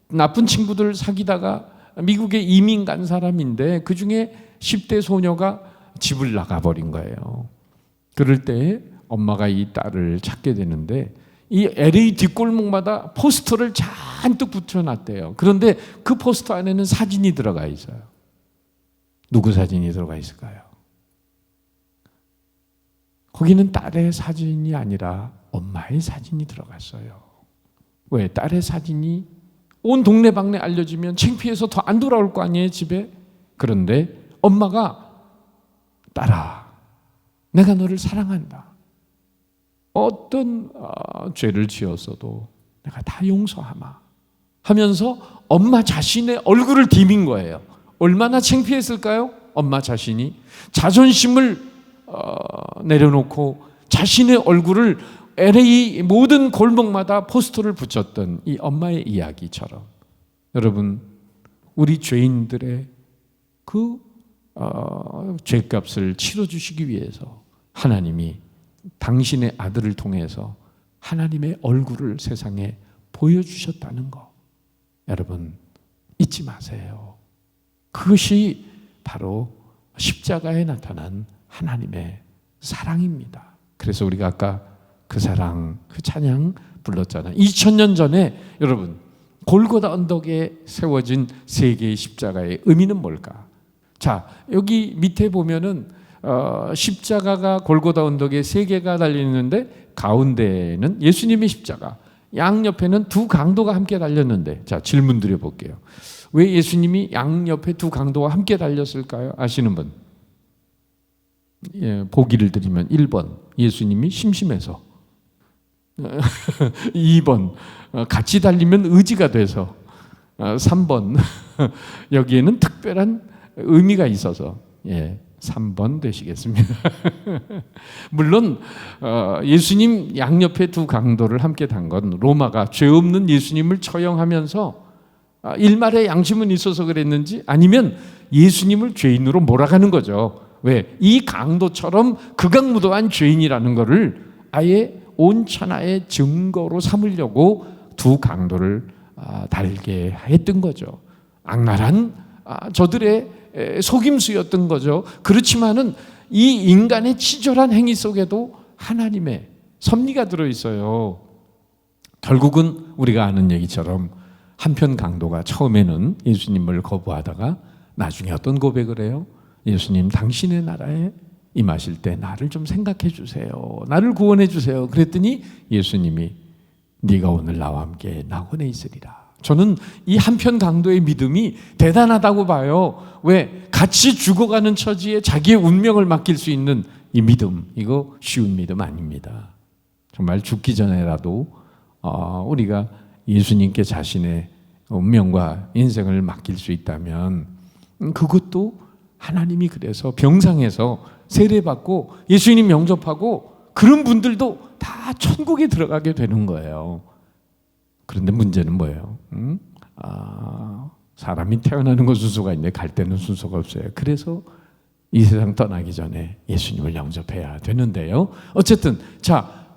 Speaker 1: 나쁜 친구들 사귀다가 미국에 이민 간 사람인데 그 중에 10대 소녀가 집을 나가버린 거예요. 그럴 때 엄마가 이 딸을 찾게 되는데 이 LA 뒷골목마다 포스터를 잔뜩 붙여놨대요. 그런데 그 포스터 안에는 사진이 들어가 있어요. 누구 사진이 들어가 있을까요? 거기는 딸의 사진이 아니라 엄마의 사진이 들어갔어요. 왜? 딸의 사진이 온 동네방네 알려지면 창피해서 더 안 돌아올 거 아니에요, 집에. 그런데 엄마가 딸아, 내가 너를 사랑한다. 어떤 죄를 지었어도 내가 다 용서하마 하면서 엄마 자신의 얼굴을 디민 거예요. 얼마나 창피했을까요? 엄마 자신이 자존심을 내려놓고 자신의 얼굴을 LA 모든 골목마다 포스터를 붙였던 이 엄마의 이야기처럼 여러분 우리 죄인들의 그 죄값을 치러주시기 위해서 하나님이 당신의 아들을 통해서 하나님의 얼굴을 세상에 보여주셨다는 거 여러분 잊지 마세요. 그것이 바로 십자가에 나타난 하나님의 사랑입니다. 그래서 우리가 아까 그 사랑, 그 찬양 불렀잖아요. 2000년 전에 여러분 골고다 언덕에 세워진 세 개의 십자가의 의미는 뭘까? 자, 여기 밑에 보면은 십자가가 골고다 언덕에 세 개가 달려 있는데 가운데는 예수님의 십자가, 양옆에는 두 강도가 함께 달렸는데 자, 질문 드려볼게요. 왜 예수님이 양옆에 두 강도와 함께 달렸을까요? 아시는 분? 예, 보기를 드리면 1번 예수님이 심심해서 2번 같이 달리면 의지가 돼서 3번 여기에는 특별한 의미가 있어서 3번 되시겠습니다. 물론 예수님 양옆에 두 강도를 함께 단 건 로마가 죄 없는 예수님을 처형하면서 일말의 양심은 있어서 그랬는지 아니면 예수님을 죄인으로 몰아가는 거죠. 왜? 이 강도처럼 극악무도한 죄인이라는 것을 아예 온 천하의 증거로 삼으려고 두 강도를 달게 했던 거죠. 악랄한 저들의 속임수였던 거죠. 그렇지만은 이 인간의 치졸한 행위 속에도 하나님의 섭리가 들어있어요. 결국은 우리가 아는 얘기처럼 한편 강도가 처음에는 예수님을 거부하다가 나중에 어떤 고백을 해요? 예수님, 당신의 나라에 임하실 때 나를 좀 생각해 주세요. 나를 구원해 주세요. 그랬더니 예수님이 네가 오늘 나와 함께 낙원에 있으리라. 저는 이 한편 강도의 믿음이 대단하다고 봐요. 왜? 같이 죽어가는 처지에 자기의 운명을 맡길 수 있는 이 믿음, 이거 쉬운 믿음 아닙니다. 정말 죽기 전에라도 우리가 예수님께 자신의 운명과 인생을 맡길 수 있다면 그것도 하나님이 그래서 병상에서 세례받고 예수님 영접하고 그런 분들도 다 천국에 들어가게 되는 거예요. 그런데 문제는 뭐예요? 사람이 태어나는 건 순서가 있는데 갈 때는 순서가 없어요. 그래서 이 세상 떠나기 전에 예수님을 영접해야 되는데요. 어쨌든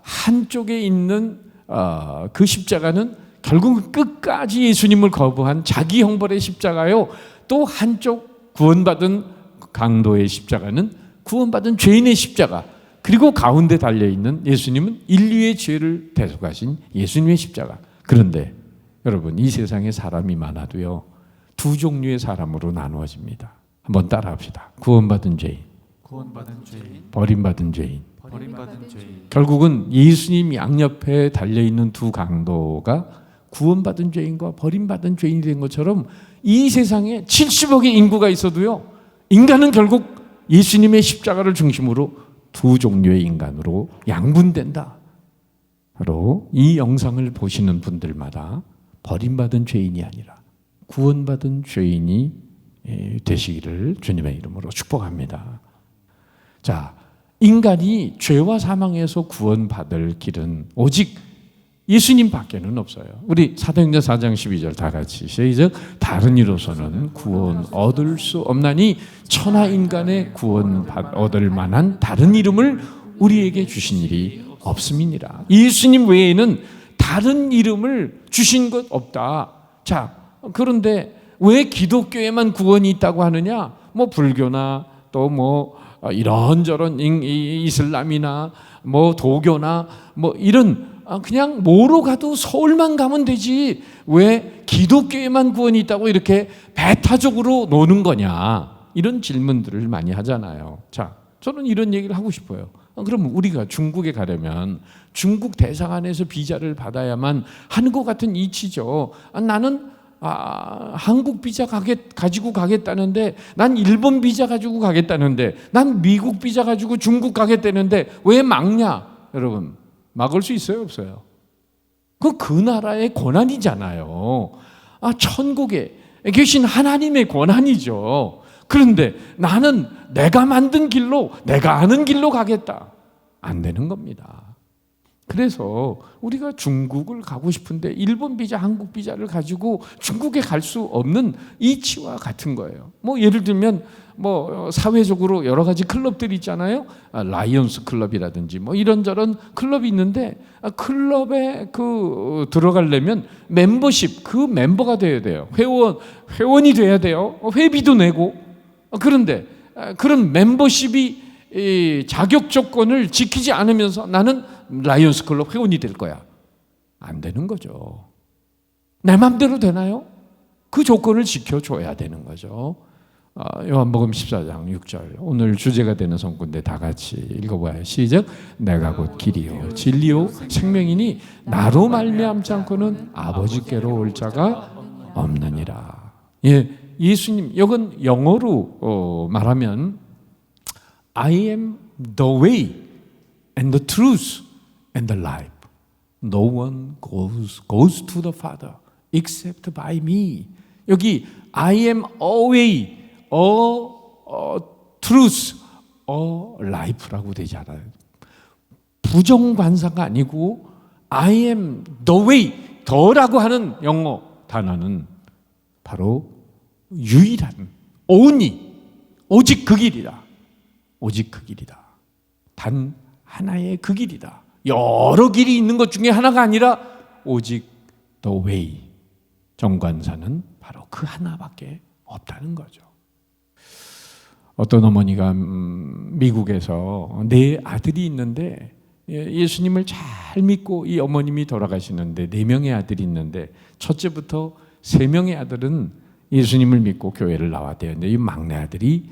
Speaker 1: 한쪽에 있는 그 십자가는 결국은 끝까지 예수님을 거부한 자기 형벌의 십자가요. 또 한쪽 구원받은 강도의 십자가는 구원받은 죄인의 십자가. 그리고 가운데 달려있는 예수님은 인류의 죄를 대속하신 예수님의 십자가. 그런데 여러분, 이 세상에 사람이 많아도요, 두 종류의 사람으로 나누어집니다. 한번 따라합시다. 구원받은 죄인, 버림받은 죄인. 결국은 예수님 양옆에 달려있는 두 강도가 구원받은 죄인과 버림받은 죄인이 된 것처럼 이 세상에 70억의 인구가 있어도요, 인간은 결국 예수님의 십자가를 중심으로 두 종류의 인간으로 양분된다. 바로 이 영상을 보시는 분들마다 버림받은 죄인이 아니라 구원받은 죄인이 되시기를 주님의 이름으로 축복합니다. 인간이 죄와 사망에서 구원받을 길은 오직 예수님 밖에는 없어요. 우리 사도행전 4장 12절 다 같이 시작. 다른 이로서는 구원 얻을 수 없나니 천하 인간의 구원 얻을 만한 다른 이름을 우리에게 주신 일이 없음이니라. 예수님 외에는 다른 이름을 주신 것 없다. 그런데 왜 기독교에만 구원이 있다고 하느냐? 불교나 또 이런저런 이슬람이나 도교나 이런 그냥 뭐로 가도 서울만 가면 되지 왜 기독교에만 구원이 있다고 이렇게 배타적으로 노는 거냐, 이런 질문들을 많이 하잖아요. 저는 이런 얘기를 하고 싶어요. 그럼 우리가 중국에 가려면 중국 대사관에서 비자를 받아야만 하는 것 같은 이치죠. 나는 한국 비자 가지고 가겠다는데, 난 일본 비자 가지고 가겠다는데, 난 미국 비자 가지고 중국 가겠다는데 왜 막냐? 여러분, 막을 수 있어요, 없어요? 그 나라의 권한이잖아요. 천국에 계신 하나님의 권한이죠. 그런데 나는 내가 만든 길로, 내가 아는 길로 가겠다. 안 되는 겁니다. 그래서 우리가 중국을 가고 싶은데 일본 비자, 한국 비자를 가지고 중국에 갈 수 없는 이치와 같은 거예요. 예를 들면 사회적으로 여러 가지 클럽들이 있잖아요. 라이온스 클럽이라든지 이런저런 클럽이 있는데, 클럽에 들어가려면 멤버십, 그 멤버가 돼야 돼요. 회원이 돼야 돼요. 회비도 내고. 그런데 그런 멤버십이 자격 조건을 지키지 않으면서 나는 라이온스 클럽 회원이 될 거야. 안 되는 거죠. 내 마음대로 되나요? 그 조건을 지켜줘야 되는 거죠. 요한복음 14장 6절, 오늘 주제가 되는 성구인데 다 같이 읽어봐요. 시작. 내가 곧 길이요 진리요 생명이니 나로 말미암지 않고는 아버지께로 올 자가 없느니라. 예수님, 이건 영어로 말하면 I am the way and the truth and the life. No one goes to the Father except by me. 여기 I am a way, a truth, a life라고 되지 않아요. 부정관사가 아니고 I am the way, 더라고 하는 영어 단어는 바로 유일한, only, 오직 그 길이다. 오직 그 길이다. 단 하나의 그 길이다. 여러 길이 있는 것 중에 하나가 아니라 오직 the way, 정관사는 바로 그 하나밖에 없다는 거죠. 어떤 어머니가 미국에서 네 아들이 있는데, 예수님을 잘 믿고 이 어머님이 돌아가시는데 4명의 아들이 있는데, 첫째부터 3명의 아들은 예수님을 믿고 교회를 나왔대요. 근데 이 막내 아들이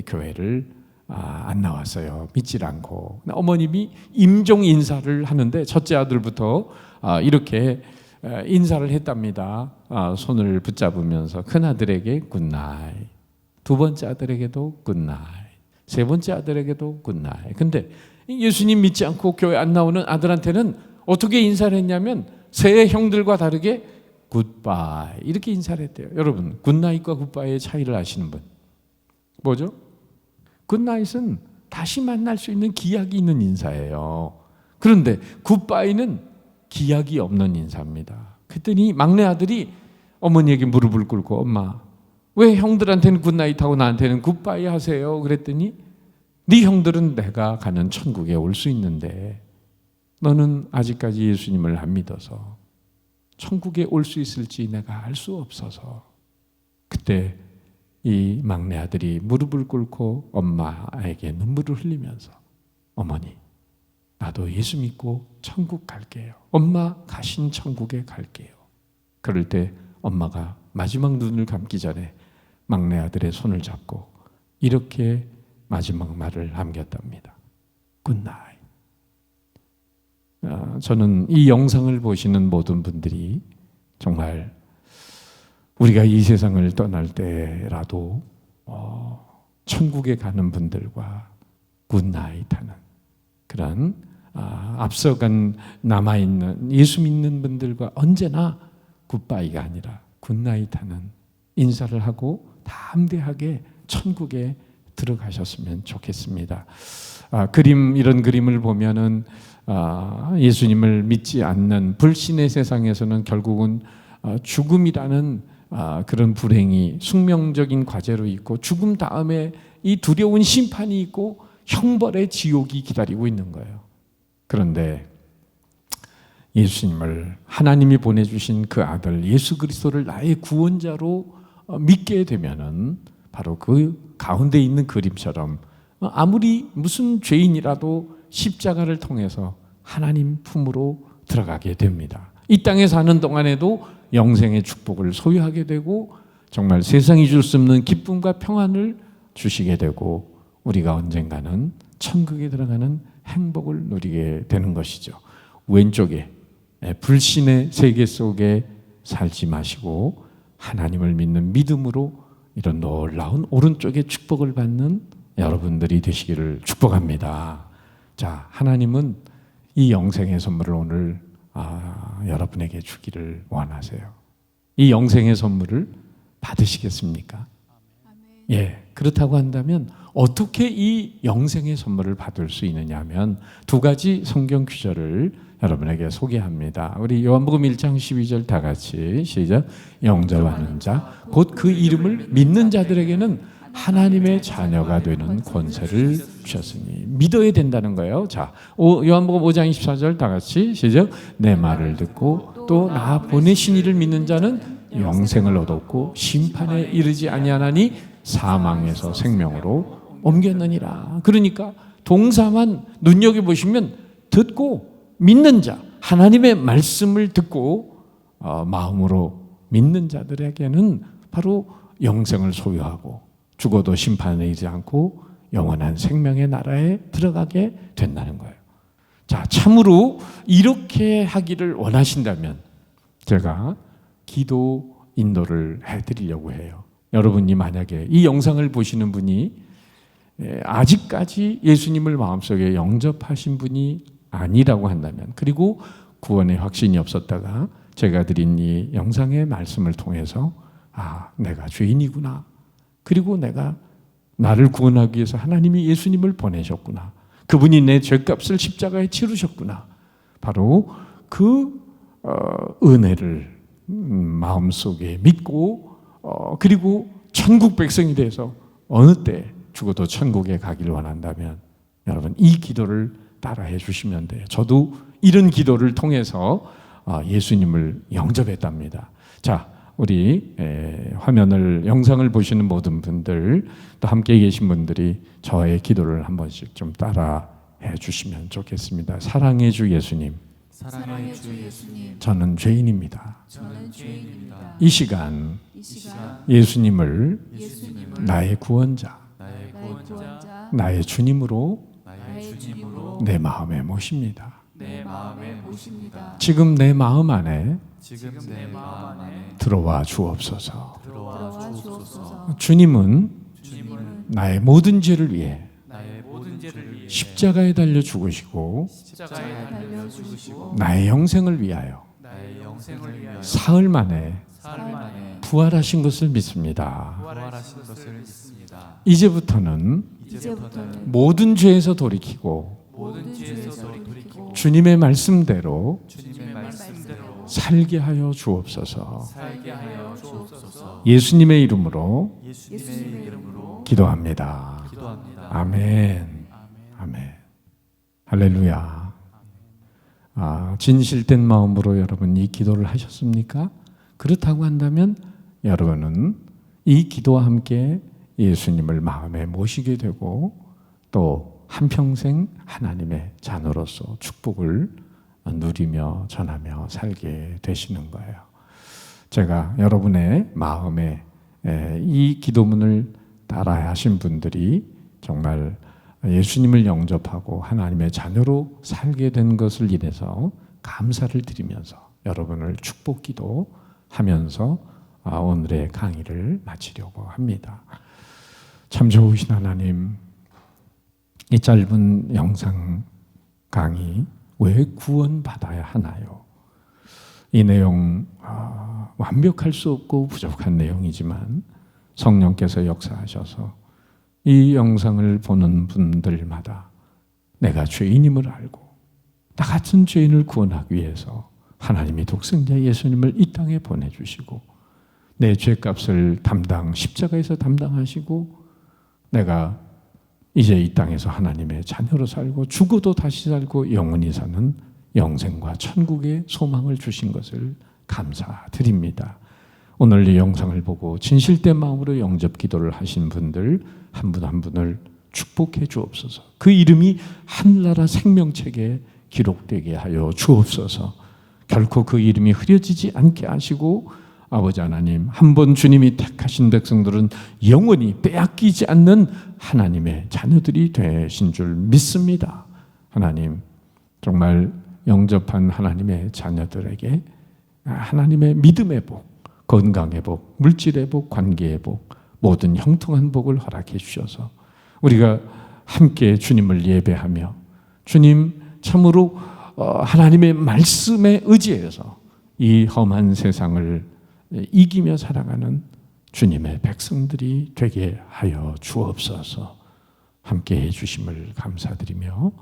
Speaker 1: 교회를 안 나왔어요. 믿질 않고. 어머님이 임종 인사를 하는데 첫째 아들부터 이렇게 인사를 했답니다. 손을 붙잡으면서 큰 아들에게 굿나잇, 두 번째 아들에게도 굿나잇, 세 번째 아들에게도 굿나잇. 근데 예수님 믿지 않고 교회 안 나오는 아들한테는 어떻게 인사를 했냐면 새 형들과 다르게 굿바이 이렇게 인사를 했대요. 여러분, 굿나잇과 굿바이의 차이를 아시는 분? 뭐죠? 굿나잇은 다시 만날 수 있는 기약이 있는 인사예요. 그런데 굿바이는 기약이 없는 인사입니다. 그랬더니 막내 아들이 어머니에게 무릎을 꿇고 엄마 왜 형들한테는 굿나잇하고 나한테는 굿바이 하세요? 그랬더니 네 형들은 내가 가는 천국에 올 수 있는데 너는 아직까지 예수님을 안 믿어서 천국에 올 수 있을지 내가 알 수 없어서. 그때 이 막내 아들이 무릎을 꿇고 엄마에게 눈물을 흘리면서 어머니 나도 예수 믿고 천국 갈게요. 엄마 가신 천국에 갈게요. 그럴 때 엄마가 마지막 눈을 감기 전에 막내 아들의 손을 잡고 이렇게 마지막 말을 남겼답니다. 굿나잇. 저는 이 영상을 보시는 모든 분들이 정말 우리가 이 세상을 떠날 때라도 천국에 가는 분들과 굿나잇 하는 그런 앞서간 남아있는 예수 믿는 분들과 언제나 굿바이가 아니라 굿나잇 하는 인사를 하고 담대하게 천국에 들어가셨으면 좋겠습니다. 이런 그림을 보면은 예수님을 믿지 않는 불신의 세상에서는 결국은 죽음이라는 그런 불행이 숙명적인 과제로 있고 죽음 다음에 이 두려운 심판이 있고 형벌의 지옥이 기다리고 있는 거예요. 그런데 예수님을 하나님이 보내주신 그 아들 예수 그리스도를 나의 구원자로 믿게 되면은 바로 그 가운데 있는 그림처럼 아무리 무슨 죄인이라도 십자가를 통해서 하나님 품으로 들어가게 됩니다. 이 땅에 사는 동안에도 영생의 축복을 소유하게 되고 정말 세상이 줄 수 없는 기쁨과 평안을 주시게 되고 우리가 언젠가는 천국에 들어가는 행복을 누리게 되는 것이죠. 왼쪽에 불신의 세계 속에 살지 마시고 하나님을 믿는 믿음으로 이런 놀라운 오른쪽에 축복을 받는 여러분들이 되시기를 축복합니다. 자, 하나님은 이 영생의 선물을 오늘 여러분에게 주기를 원하세요. 이 영생의 선물을 받으시겠습니까? 예, 그렇다고 한다면 어떻게 이 영생의 선물을 받을 수 있느냐 하면 두 가지 성경 구절을 여러분에게 소개합니다. 우리 요한복음 1장 12절 다 같이 시작. 영접하는 자 곧 그 이름을 믿는 자들에게는 하나님의 자녀가 되는 권세를 주셨으니 믿어야 된다는 거예요. 자, 요한복음 5장 24절 다 같이 시작. 내 말을 듣고 또 나 보내신 이를 믿는 자는 영생을 얻었고 심판에 이르지 아니하나니 사망에서 생명으로 옮겼느니라. 그러니까 동사만 눈여겨보시면 듣고 믿는 자, 하나님의 말씀을 듣고 마음으로 믿는 자들에게는 바로 영생을 소유하고 죽어도 심판에 이르지 않고 영원한 생명의 나라에 들어가게 된다는 거예요. 자, 참으로 이렇게 하기를 원하신다면 제가 기도 인도를 해드리려고 해요. 여러분이 만약에 이 영상을 보시는 분이 아직까지 예수님을 마음속에 영접하신 분이 아니라고 한다면, 그리고 구원의 확신이 없었다가 제가 드린 이 영상의 말씀을 통해서 내가 죄인이구나, 그리고 내가 나를 구원하기 위해서 하나님이 예수님을 보내셨구나, 그분이 내 죄값을 십자가에 치르셨구나, 바로 그 은혜를 마음속에 믿고 그리고 천국 백성이 돼서 어느 때 죽어도 천국에 가기를 원한다면 여러분 이 기도를 따라해 주시면 돼요. 저도 이런 기도를 통해서 예수님을 영접했답니다. 자, 우리 화면을 영상을 보시는 모든 분들 또 함께 계신 분들이 저의 기도를 한 번씩 좀 따라해 주시면 좋겠습니다. 사랑의 주 예수님,
Speaker 3: 사랑의 주 예수님,
Speaker 1: 저는 죄인입니다.
Speaker 3: 저는 죄인입니다.
Speaker 1: 이 시간 예수님을 나의 구원자, 나의 주님으로 내 마음에 모십니다. 지금 내 마음 안에 들어와 주옵소서. 주님은 나의 모든 죄를 위해 십자가에 달려 죽으시고
Speaker 3: 십자가에 달려 죽으시고
Speaker 1: 나의 영생을 위하여
Speaker 3: 나의 영생을 위하여
Speaker 1: 사흘 만에
Speaker 3: 사흘 만에
Speaker 1: 부활하신 것을 믿습니다.
Speaker 3: 부활하신 것을 믿습니다.
Speaker 1: 이제부터는
Speaker 3: 이제부터는
Speaker 1: 모든 죄에서 돌이키고
Speaker 3: 모든 죄에서 돌이키고
Speaker 1: 주님의 말씀대로
Speaker 3: 주님의 말씀대로
Speaker 1: 살게 하여 주옵소서.
Speaker 3: 살게 하여 주옵소서.
Speaker 1: 예수님의 이름으로
Speaker 3: 예수님의 이름으로
Speaker 1: 기도합니다.
Speaker 3: 기도합니다.
Speaker 1: 아멘. 아멘. 할렐루야. 진실된 마음으로 여러분 이 기도를 하셨습니까? 그렇다고 한다면 여러분은 이 기도와 함께 예수님을 마음에 모시게 되고 또 한평생 하나님의 자녀로서 축복을 누리며 전하며 살게 되시는 거예요. 제가 여러분의 마음에 이 기도문을 따라 하신 분들이 정말 예수님을 영접하고 하나님의 자녀로 살게 된 것을 인해서 감사를 드리면서 여러분을 축복 기도하면서 오늘의 강의를 마치려고 합니다. 참 좋으신 하나님, 이 짧은 영상 강의 왜 구원받아야 하나요? 이 내용 완벽할 수 없고 부족한 내용이지만 성령께서 역사하셔서 이 영상을 보는 분들마다 내가 죄인임을 알고 나 같은 죄인을 구원하기 위해서 하나님이 독생자 예수님을 이 땅에 보내주시고 내 죄값을 십자가에서 담당하시고 내가 이제 이 땅에서 하나님의 자녀로 살고 죽어도 다시 살고 영원히 사는 영생과 천국의 소망을 주신 것을 감사드립니다. 오늘 이 영상을 보고 진실된 마음으로 영접 기도를 하신 분들 한 분 한 분을 축복해 주옵소서. 그 이름이 하늘나라 생명책에 기록되게 하여 주옵소서. 결코 그 이름이 흐려지지 않게 하시고 아버지 하나님, 한 번 주님이 택하신 백성들은 영원히 빼앗기지 않는 하나님의 자녀들이 되신 줄 믿습니다. 하나님, 정말 영접한 하나님의 자녀들에게 하나님의 믿음의 복, 건강의 복, 물질의 복, 관계의 복, 모든 형통한 복을 허락해 주셔서 우리가 함께 주님을 예배하며 주님 참으로 하나님의 말씀에 의지해서 이 험한 세상을 이기며 살아가는 주님의 백성들이 되게 하여 주옵소서. 함께 해주심을 감사드리며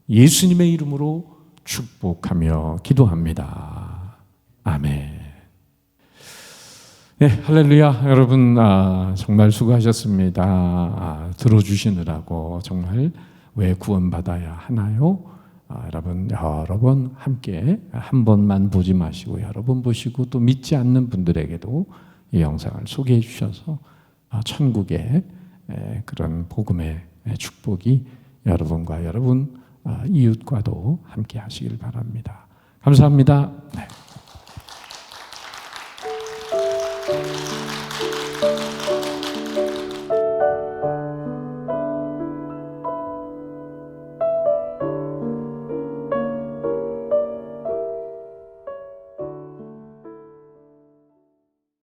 Speaker 1: 예수님의 이름으로 축복하며 기도합니다. 아멘. 네, 할렐루야. 여러분 정말 수고하셨습니다. 들어주시느라고 정말 왜 구원받아야 하나요? 여러분 여러 번 함께 한 번만 보지 마시고 여러 번 보시고 또 믿지 않는 분들에게도 이 영상을 소개해 주셔서 천국의 그런 복음의 축복이 여러분과 여러분 이웃과도 함께 하시길 바랍니다. 감사합니다. 네.